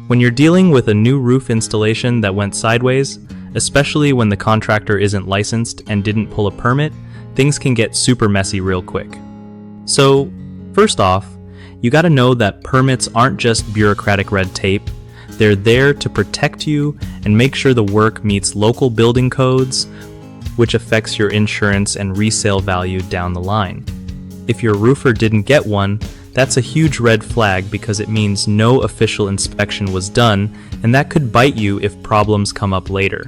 When you're dealing with a new roof installation that went sideways, especially when the contractor isn't licensed and didn't pull a permit, things can get super messy real quick. So, first off, you gotta know that permits aren't just bureaucratic red tape. They're there to protect you and make sure the work meets local building codes, which affects your insurance and resale value down the line. If your roofer didn't get one, that's a huge red flag because it means no official inspection was done, and that could bite you if problems come up later.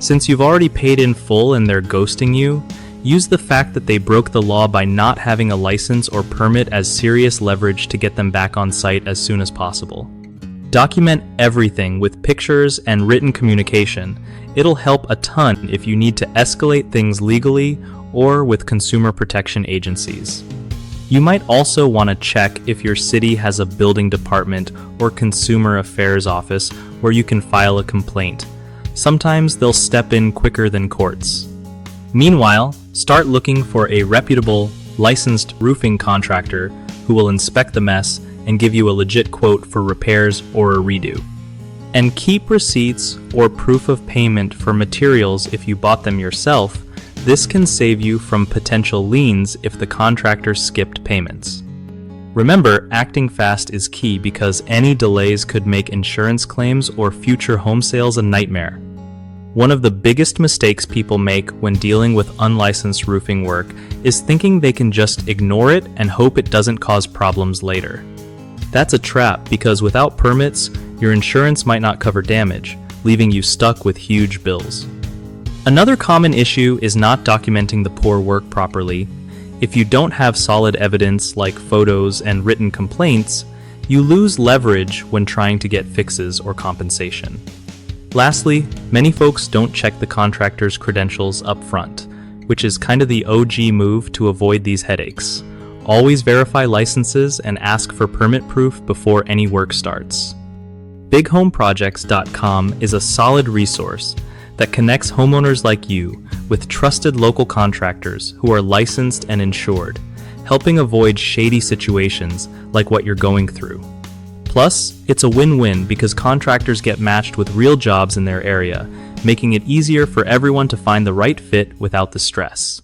Since you've already paid in full and they're ghosting you, use the fact that they broke the law by not having a license or permit as serious leverage to get them back on site as soon as possible. Document everything with pictures and written communication. It'll help a ton if you need to escalate things legally or with consumer protection agencies. You might also want to check if your city has a building department or consumer affairs office where you can file a complaint. Sometimes they'll step in quicker than courts. Meanwhile, start looking for a reputable, licensed roofing contractor who will inspect the mess and give you a legit quote for repairs or a redo. And keep receipts or proof of payment for materials if you bought them yourself. This can save you from potential liens if the contractor skipped payments. Remember, acting fast is key because any delays could make insurance claims or future home sales a nightmare. One of the biggest mistakes people make when dealing with unlicensed roofing work is thinking they can just ignore it and hope it doesn't cause problems later. That's a trap because without permits, your insurance might not cover damage, leaving you stuck with huge bills. Another common issue is not documenting the poor work properly. If you don't have solid evidence like photos and written complaints, you lose leverage when trying to get fixes or compensation. Lastly, many folks don't check the contractor's credentials up front, which is kind of the OG move to avoid these headaches. Always verify licenses and ask for permit proof before any work starts. BigHomeProjects.com is a solid resource that connects homeowners like you with trusted local contractors who are licensed and insured, helping avoid shady situations like what you're going through. Plus, it's a win-win because contractors get matched with real jobs in their area, making it easier for everyone to find the right fit without the stress.